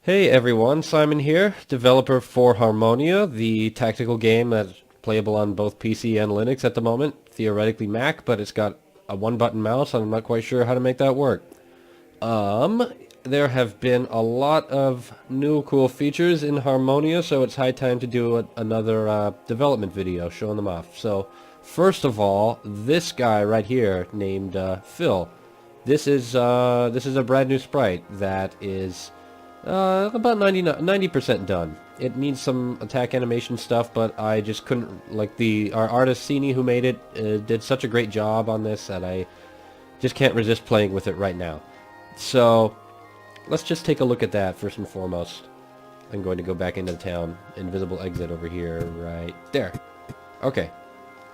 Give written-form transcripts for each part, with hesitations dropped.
Hey everyone, Simon here, developer for Harmonia, the tactical game that's playable on both PC and Linux at the moment, theoretically Mac, but it's got a one-button mouse and I'm not quite sure how to make that work. There have been a lot of new cool features in Harmonia, so it's high time to do another development video showing them off. So, first of all, this guy right here named Phil. This is a brand new sprite that is about 90% done. It needs some attack animation stuff, but I just couldn't, like our artist Sini who made it did such a great job on this that I just can't resist playing with it right now. So let's just take a look at that first and foremost. I'm going to go back into town. Invisible exit over here, right there. Okay.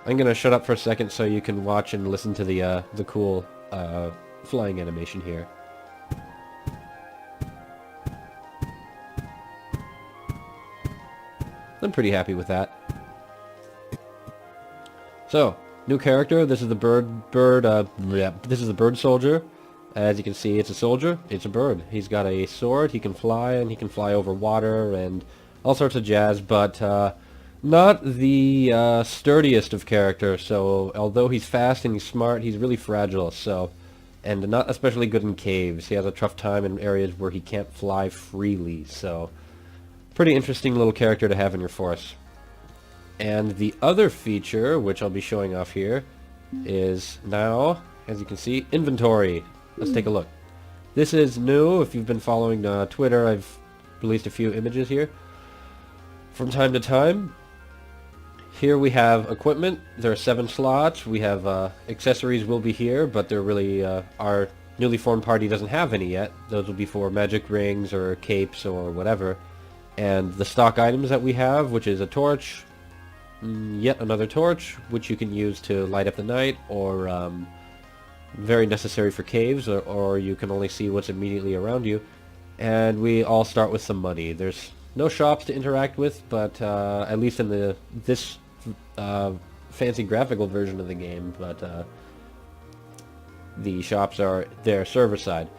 I'm gonna shut up for a second so you can watch and listen to the cool flying animation here. I'm pretty happy with that. So, new character. This is the this is the bird soldier. As you can see, it's a soldier. It's a bird. He's got a sword. He can fly, and he can fly over water and all sorts of jazz. But not the sturdiest of characters. So, although he's fast and he's smart, he's really fragile. So, and not especially good in caves. He has a tough time in areas where he can't fly freely. So, pretty interesting little character to have in your force. And the other feature, which I'll be showing off here, is now, as you can see, inventory. Let's take a look. This is new. If you've been following Twitter, I've released a few images here from time to time. Here we have equipment. There are 7 slots. We have accessories will be here, but they're really, our newly formed party doesn't have any yet. Those will be for magic rings or capes or whatever. And the stock items that we have, which is a torch, yet another torch, which you can use to light up the night, or very necessary for caves, or you can only see what's immediately around you. And we all start with some money. There's no shops to interact with, but at least in this fancy graphical version of the game, but the shops are there server side.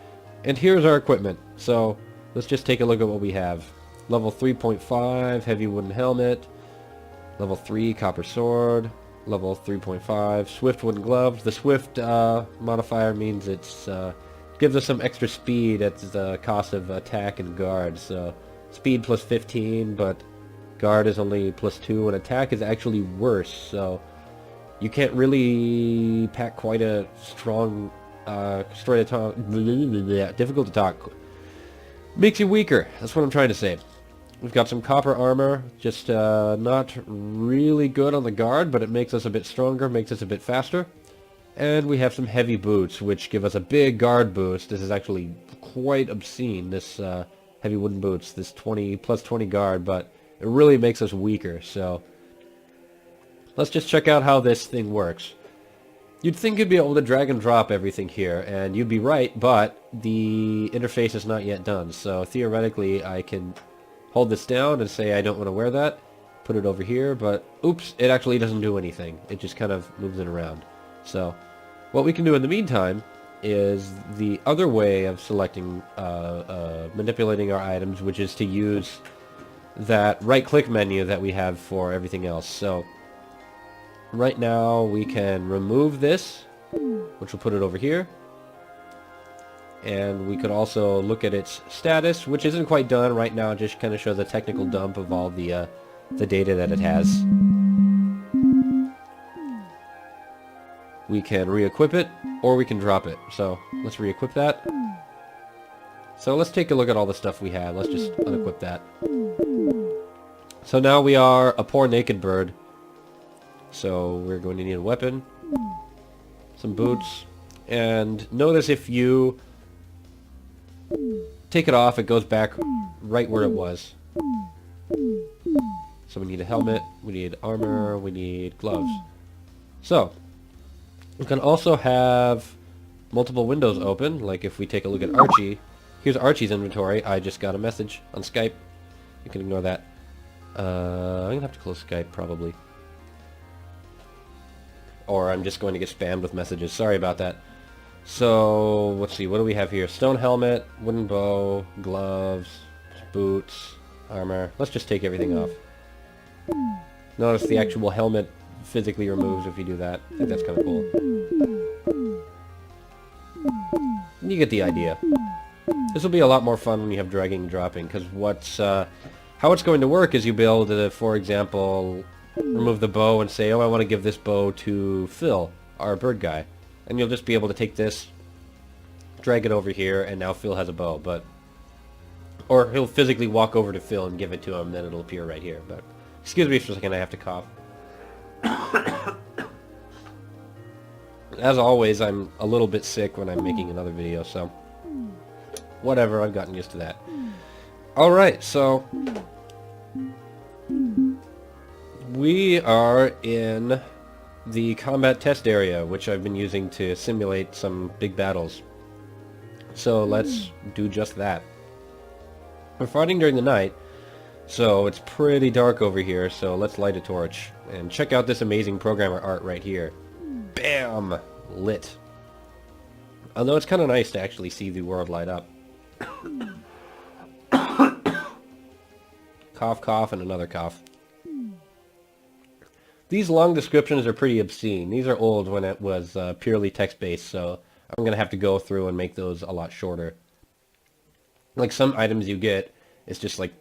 And here's our equipment. So let's just take a look at what we have. Level 3.5 heavy wooden helmet, level 3 copper sword, level 3.5 swift wooden gloves. The swift modifier means it's gives us some extra speed at the cost of attack and guard. So speed plus 15, but guard is only plus 2, and attack is actually worse. So you can't really pack quite a strong, straight to talk, difficult to talk. Makes you weaker. That's what I'm trying to say. We've got some copper armor, just not really good on the guard, but it makes us a bit stronger, makes us a bit faster. And we have some heavy boots, which give us a big guard boost. This is actually quite obscene, this heavy wooden boots, this 20 plus 20 guard, but it really makes us weaker. So let's just check out how this thing works. You'd think you'd be able to drag and drop everything here, and you'd be right, but the interface is not yet done. So theoretically, I can hold this down and say I don't want to wear that, put it over here, but oops, it actually doesn't do anything. It just kind of moves it around. So what we can do in the meantime is the other way of selecting, manipulating our items, which is to use that right-click menu that we have for everything else. So right now we can remove this, which will put it over here. And we could also look at its status, which isn't quite done right now. It just kind of shows a technical dump of all the data that it has. We can re-equip it, or we can drop it. So let's re-equip that. So let's take a look at all the stuff we have. Let's just unequip that. So now we are a poor naked bird. So we're going to need a weapon, some boots, and notice if you take it off, it goes back right where it was. So we need a helmet, we need armor, we need gloves. So we can also have multiple windows open, like if we take a look at Archie. Here's Archie's inventory. I just got a message on Skype. You can ignore that. I'm gonna have to close Skype probably. Or I'm just going to get spammed with messages. Sorry about that. So, let's see, what do we have here? Stone helmet, wooden bow, gloves, boots, armor. Let's just take everything off. Notice the actual helmet physically removes if you do that. I think that's kind of cool. You get the idea. This will be a lot more fun when you have dragging and dropping, because how it's going to work is you'll be able to, for example, remove the bow and say, oh, I want to give this bow to Phil, our bird guy. And you'll just be able to take this, drag it over here, and now Phil has a bow. Or he'll physically walk over to Phil and give it to him, then it'll appear right here. But excuse me for a second, I have to cough. As always, I'm a little bit sick when I'm making another video, so whatever, I've gotten used to that. Alright, so we are in the combat test area, which I've been using to simulate some big battles. So let's do just that. We're fighting during the night, so it's pretty dark over here, so let's light a torch. And check out this amazing programmer art right here. Bam! Lit. Although it's kind of nice to actually see the world light up. Cough, cough, and another cough. These long descriptions are pretty obscene. These are old when it was purely text-based, so I'm going to have to go through and make those a lot shorter. Like some items you get, it's just like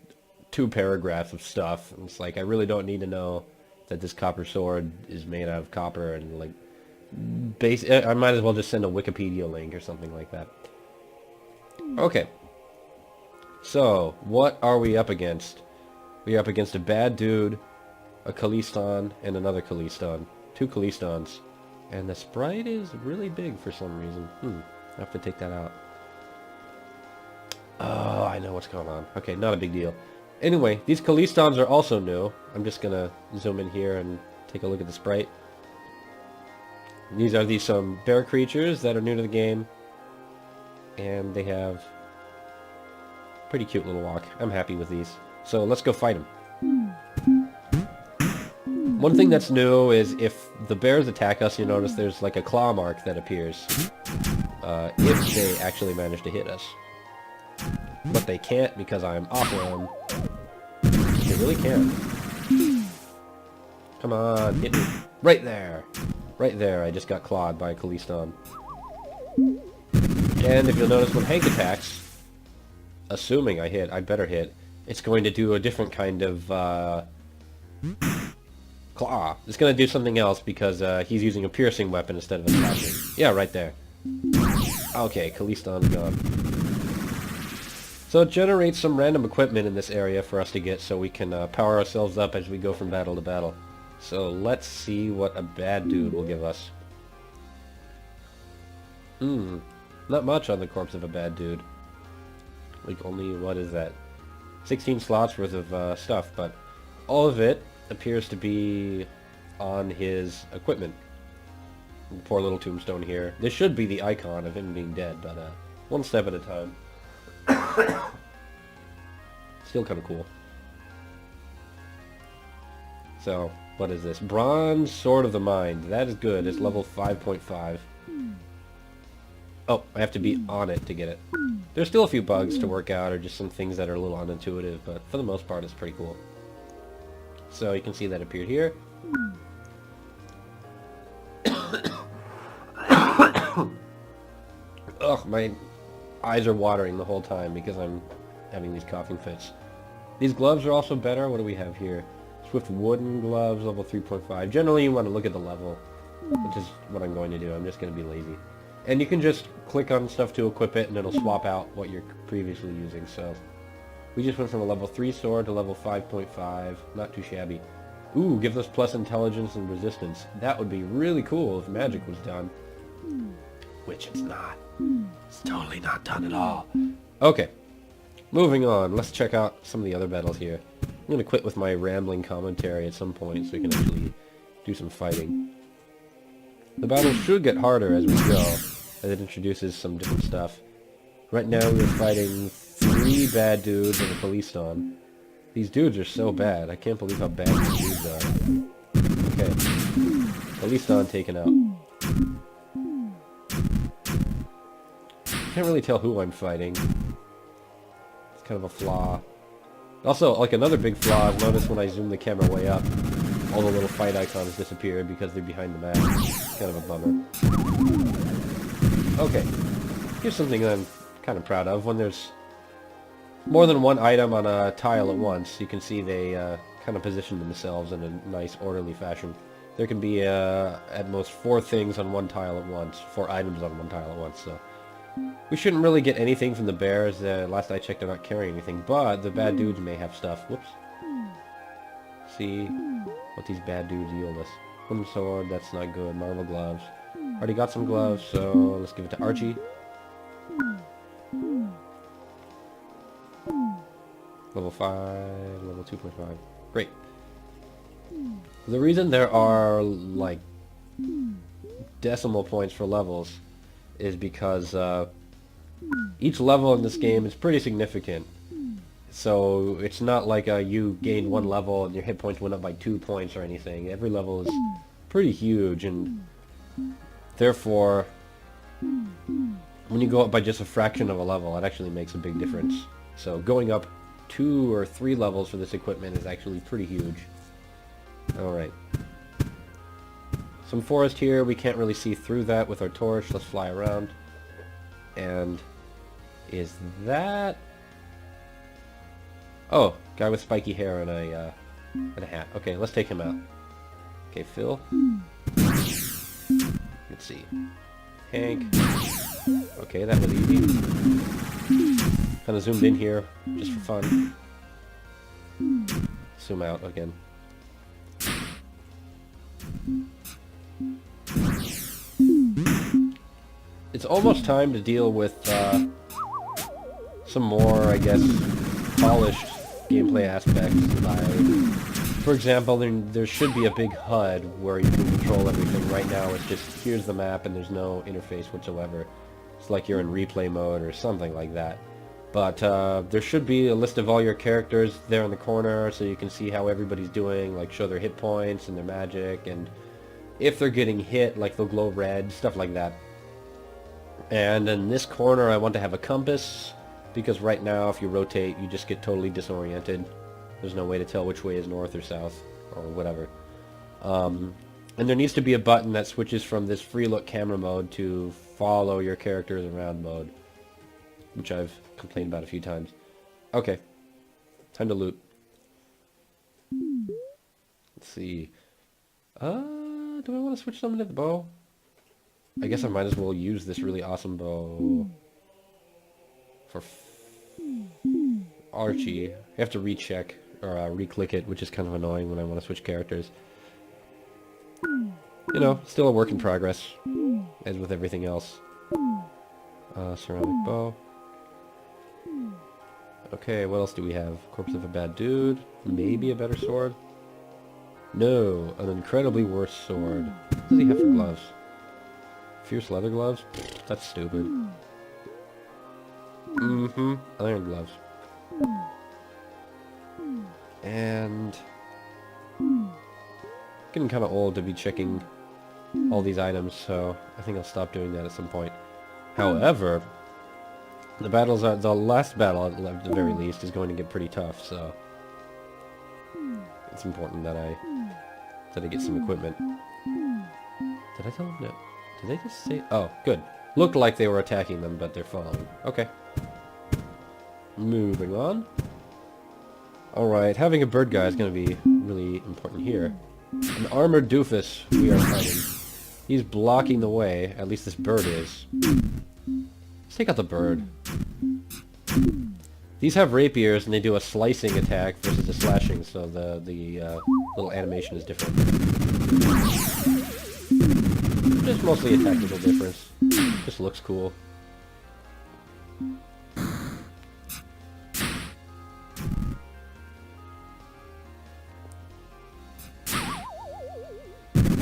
2 paragraphs of stuff. And it's like, I really don't need to know that this copper sword is made out of copper, and like, I might as well just send a Wikipedia link or something like that. Okay. So, what are we up against? We are up against a bad dude, a Khalistan, and another Khalistan. 2 Khalistans. And the Sprite is really big for some reason. I have to take that out. Oh, I know what's going on. Okay, not a big deal. Anyway, these Khalistans are also new. I'm just gonna zoom in here and take a look at the Sprite. These are some bear creatures that are new to the game. And they have pretty cute little walk. I'm happy with these. So let's go fight them. One thing that's new is if the bears attack us, you notice there's like a claw mark that appears. If they actually manage to hit us. But they can't because I'm off them. They really can't. Come on, hit me. Right there. Right there, I just got clawed by a Khalistan. And if you'll notice when Hank attacks, assuming I better hit, it's going to do a different kind of claw. It's going to do something else because he's using a piercing weapon instead of a slashing. Yeah, right there. Okay, Khalistan's gone. So it generates some random equipment in this area for us to get so we can power ourselves up as we go from battle to battle. So let's see what a bad dude will give us. Not much on the corpse of a bad dude. Like only, what is that? 16 slots worth of stuff, but all of it appears to be on his equipment. Poor little tombstone here. This should be the icon of him being dead, but one step at a time. Still kind of cool. So, what is this? Bronze Sword of the Mind. That is good. It's level 5.5. Oh, I have to be on it to get it. There's still a few bugs to work out, or just some things that are a little unintuitive, but for the most part it's pretty cool. So you can see that appeared here. Ugh, my eyes are watering the whole time because I'm having these coughing fits. These gloves are also better. What do we have here? Swift wooden gloves, level 3.5. Generally you want to look at the level, which is what I'm going to do. I'm just going to be lazy. And you can just click on stuff to equip it and it'll swap out what you're previously using. So we just went from a level 3 sword to level 5.5. Not too shabby. Ooh, gives us plus intelligence and resistance. That would be really cool if magic was done. Which it's not. It's totally not done at all. Okay. Moving on. Let's check out some of the other battles here. I'm going to quit with my rambling commentary at some point so we can actually do some fighting. The battle should get harder as we go, as it introduces some different stuff. Right now we're fighting 3 bad dudes and a Khalistan. These dudes are so bad. I can't believe how bad these dudes are. Okay. Khalistan taken out. Can't really tell who I'm fighting. It's kind of a flaw. Also, like another big flaw, I've noticed when I zoom the camera way up, all the little fight icons disappear because they're behind the map. It's kind of a bummer. Okay, here's something that I'm kind of proud of. When there's more than one item on a tile at once, you can see they kind of position themselves in a nice, orderly fashion. There can be at most 4 things on one tile at once, 4 items on one tile at once, so... We shouldn't really get anything from the bears. Last I checked, they're not carrying anything, but the bad dudes may have stuff. Whoops. See what these bad dudes yield us. Wooden sword, that's not good. Marble gloves. Already got some gloves, so let's give it to Archie. Level 5, level 2.5. Great. The reason there are, like, decimal points for levels is because each level in this game is pretty significant. So it's not like you gained 1 level and your hit points went up by 2 points or anything. Every level is pretty huge, and therefore when you go up by just a fraction of a level, it actually makes a big difference. So going up 2 or 3 levels for this equipment is actually pretty huge. Alright. Some forest here, we can't really see through that with our torch. Let's fly around. And is that... Oh, guy with spiky hair and a hat. Okay, let's take him out. Okay, Phil. Let's see. Hank. Okay, that was easy. Kind of zoomed in here, just for fun. Zoom out again. It's almost time to deal with some more, I guess, polished gameplay aspects. For example, there should be a big HUD where you can control everything. Right now it's just, here's the map and there's no interface whatsoever. It's like you're in replay mode or something like that. But there should be a list of all your characters there in the corner so you can see how everybody's doing, like show their hit points and their magic, and if they're getting hit, like they'll glow red, stuff like that. And in this corner I want to have a compass, because right now if you rotate you just get totally disoriented. There's no way to tell which way is north or south or whatever. And there needs to be a button that switches from this free look camera mode to follow your characters around mode, which I've complained about a few times. Okay, time to loot. Let's see. Do I want to switch something to the bow? I guess I might as well use this really awesome bow for Archie. I have to recheck or re-click it, which is kind of annoying when I want to switch characters. You know, still a work in progress, as with everything else. Ceramic bow. Okay, what else do we have? Corpse of a bad dude. Maybe a better sword. No, an incredibly worse sword. What does he have for gloves? Fierce leather gloves? That's stupid. Mm-hmm. Iron gloves. And... getting kind of old to be checking all these items, so I think I'll stop doing that at some point. However, the last battle, at the very least, is going to get pretty tough, so it's important that I get some equipment. Did I tell them no? Did they just say... Oh, good. Looked like they were attacking them, but they're following. Okay. Moving on. Alright, having a bird guy is going to be really important here. An armored doofus we are fighting. He's blocking the way, at least this bird is. Let's take out the bird. These have rapiers and they do a slicing attack versus a slashing, so the little animation is different. Just mostly a tactical difference. Just looks cool.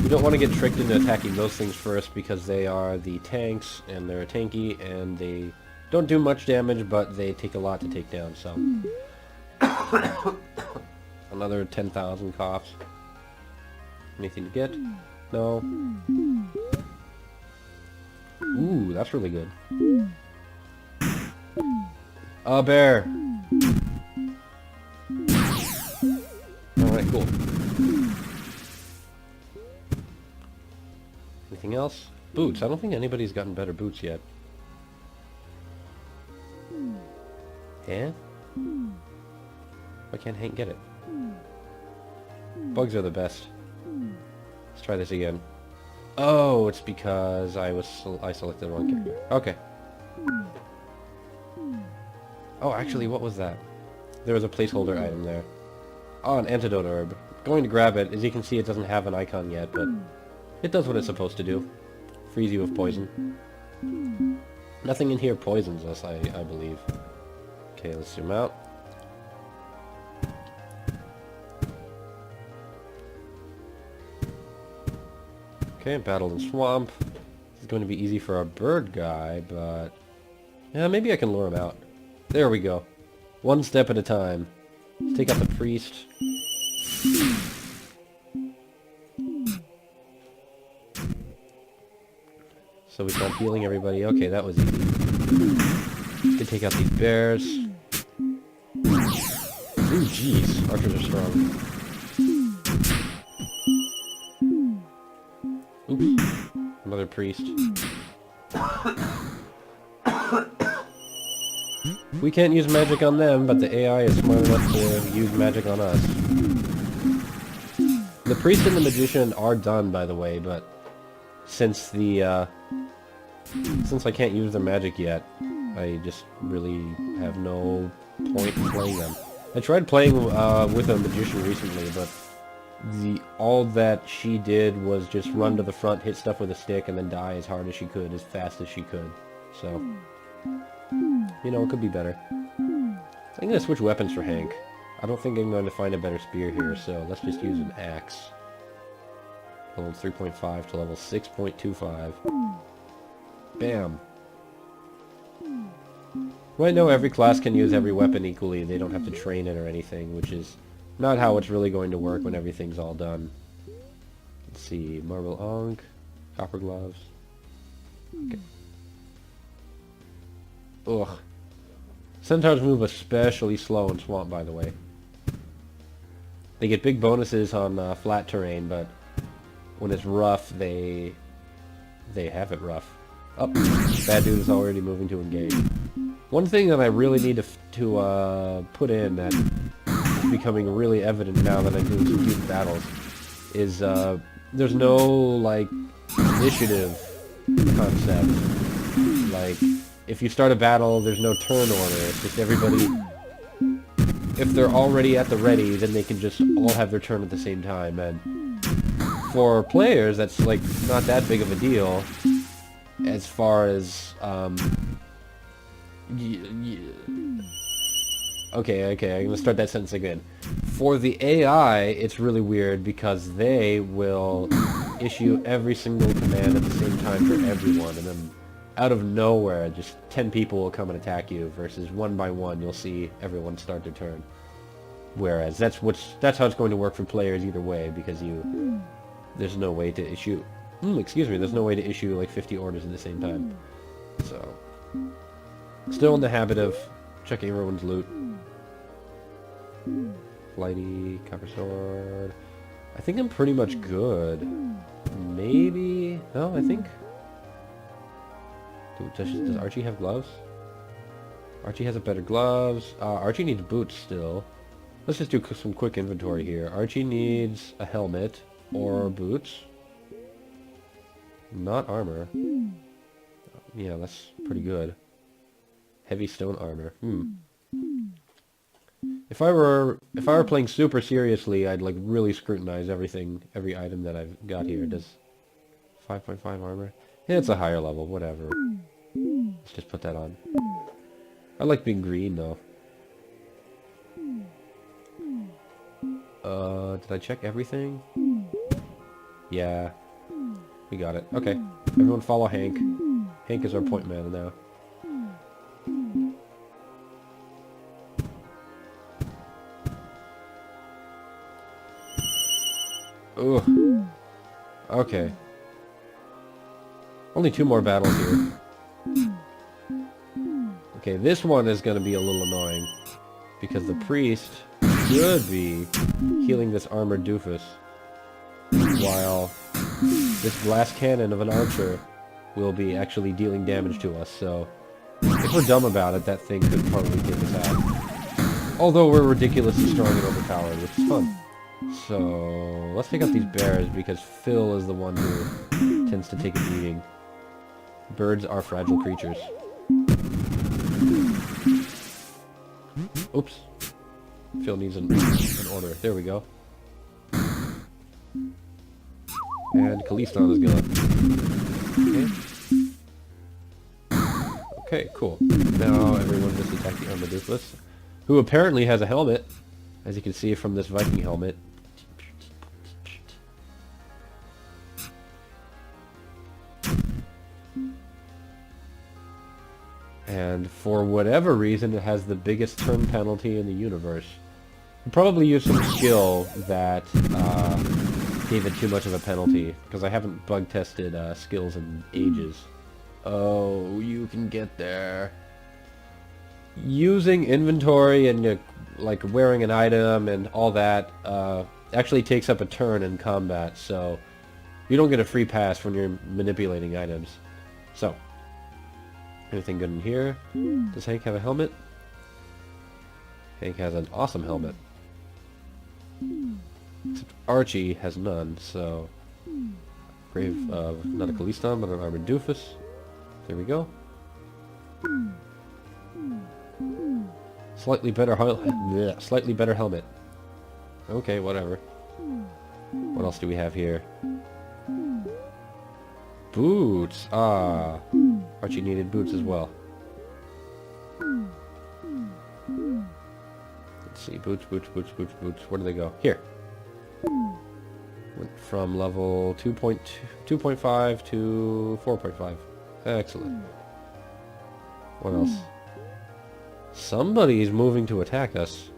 You don't want to get tricked into attacking those things first because they are the tanks and they're tanky and they don't do much damage, but they take a lot to take down, so... Another 10,000 coughs. Anything to get? No. Ooh, that's really good. A bear! Cool. Anything else? Boots. I don't think anybody's gotten better boots yet. Yeah? Why can't Hank get it? Bugs are the best. Let's try this again. Oh, it's because I selected the wrong character. Okay. Oh, actually, what was that? There was a placeholder item there. Oh, an antidote herb. Going to grab it. As you can see, it doesn't have an icon yet, but it does what it's supposed to do. Freeze you with poison. Nothing in here poisons us, I believe. Okay, let's zoom out. Okay, battle in swamp. This is going to be easy for our bird guy, but... yeah, maybe I can lure him out. There we go. One step at a time. Let's take out the priest. So we start healing everybody. Okay, that was easy. Can take out these bears. Ooh, jeez. Archers are strong. Oops. Another priest. We can't use magic on them, but the AI is smart enough to use magic on us. The priest and the magician are done, by the way, but since the since I can't use their magic yet, I just really have no point in playing them. I tried playing with a magician recently, but all that she did was just run to the front, hit stuff with a stick, and then die as hard as she could, as fast as she could. So, you know, it could be better. I'm going to switch weapons for Hank. I don't think I'm going to find a better spear here, so let's just use an axe. Level 3.5 to level 6.25. Bam. Well, I know every class can use every weapon equally. They don't have to train it or anything, which is not how it's really going to work when everything's all done. Let's see. Marble Ankh. Copper gloves. Okay. Ugh. Centaurs move especially slow in swamp, by the way. They get big bonuses on flat terrain, but when it's rough, they have it rough. Oh, bad dude is already moving to engage. One thing that I really need to put in that is becoming really evident now that I'm doing some huge battles is there's no like initiative concept. Like, if you start a battle, there's no turn order. It's just everybody, if they're already at the ready, then they can just all have their turn at the same time. And for players, that's like not that big of a deal as far as okay, I'm gonna start that sentence again. For the AI, it's really weird because they will issue every single command at the same time for everyone, and then out of nowhere, just 10 people will come and attack you, versus one by one, you'll see everyone start their turn. Whereas that's how it's going to work for players either way, because there's no way to issue, there's no way to issue like 50 orders at the same time. So, still in the habit of checking everyone's loot. Flighty, copper sword. I think I'm pretty much good. Maybe, no, I think. Does Archie have gloves? Archie has a better gloves. Archie needs boots still. Let's just do some quick inventory here. Archie needs a helmet or boots. Not armor. Yeah, that's pretty good. Heavy stone armor. If I were playing super seriously, I'd like really scrutinize every item that I've got here. Does 5.5 armor? Yeah, it's a higher level, whatever. Let's just put that on. I like being green, though. Did I check everything? Yeah. We got it. Okay. Everyone follow Hank. Hank is our point man now. Ugh. Okay. Only 2 more battles here. Okay, this one is going to be a little annoying. Because the priest should be healing this armored doofus, while this glass cannon of an archer will be actually dealing damage to us, so if we're dumb about it, that thing could probably take us out. Although we're ridiculously strong and overpowered, which is fun. So, let's take out these bears, because Phil is the one who tends to take a beating. Birds are fragile creatures. Oops. Phil needs an order. There we go. And Kalistan is gonna... Okay, cool. Now everyone just attack the armored doofus, who apparently has a helmet, as you can see from this Viking helmet. And for whatever reason, it has the biggest turn penalty in the universe. Probably used some skill that gave it too much of a penalty, because I haven't bug tested skills in ages. Oh, you can get there. Using inventory and like wearing an item and all that actually takes up a turn in combat, so you don't get a free pass when you're manipulating items. So, anything good in here? Does Hank have a helmet? Hank has an awesome helmet. Except Archie has none, so... Grave of not a Kalistan, but an armored doofus. There we go. Slightly better helmet. Okay, whatever. What else do we have here? Boots! Ah! Archie needed boots as well. Let's see, boots. Where do they go? Here! Went from level 2.5 to 4.5. Excellent. What else? Somebody's moving to attack us.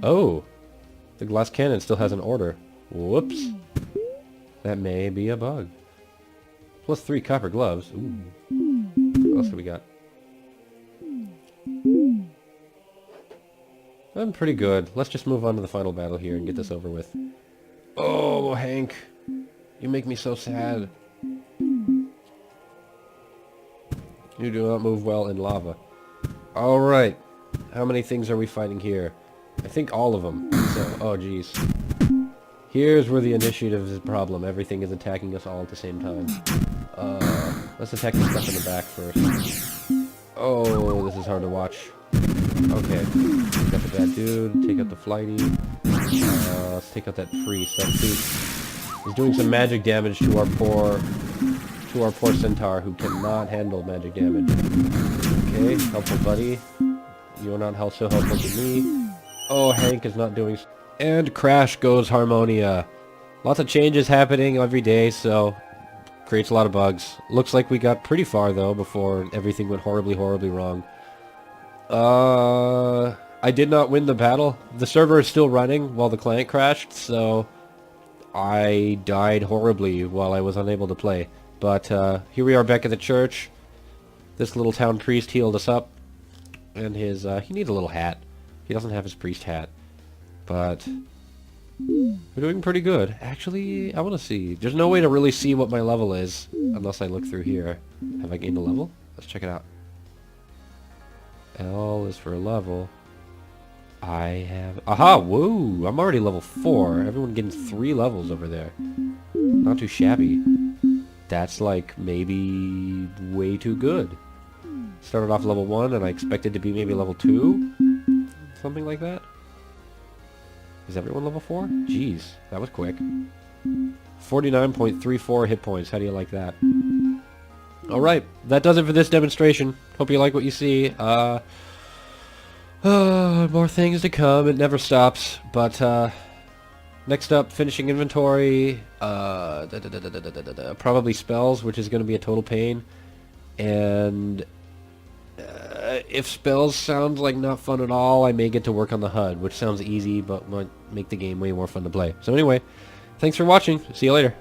Oh! The glass cannon still has an order. Whoops. That may be a bug. Plus 3 copper gloves. Ooh. What else do we got? I'm pretty good. Let's just move on to the final battle here and get this over with. Oh, Hank. You make me so sad. You do not move well in lava. Alright. How many things are we fighting here? I think all of them. So, oh jeez. Here's where the initiative is a problem. Everything is attacking us all at the same time. Let's attack the stuff in the back first. Oh, this is hard to watch. Okay. Take out the bad dude. Take out the flighty. Let's take out that priest. That priest is doing some magic damage to our poor centaur who cannot handle magic damage. Okay, helpful buddy. You're not so helpful to me. Oh, Hank is not doing... And crash goes Harmonia. Lots of changes happening every day, so... creates a lot of bugs. Looks like we got pretty far, though, before everything went horribly wrong. I did not win the battle. The server is still running while the client crashed, so... I died horribly while I was unable to play. But, here we are back at the church. This little town priest healed us up. And his, he needs a little hat. He doesn't have his priest hat. But... we're doing pretty good. Actually, I want to see. There's no way to really see what my level is unless I look through here. Have I gained a level? Let's check it out. L is for level. I have... aha! Whoa! I'm already level 4. Everyone getting 3 levels over there. Not too shabby. That's like maybe way too good. Started off level 1 and I expected to be maybe level 2? Something like that? Is everyone level 4? Jeez, that was quick. 49.34 hit points. How do you like that? Alright, that does it for this demonstration. Hope you like what you see. More things to come. It never stops. But, next up, finishing inventory. Probably spells, which is going to be a total pain. And... if spells sound like not fun at all, I may get to work on the HUD, which sounds easy, but might make the game way more fun to play. So anyway, thanks for watching. See you later.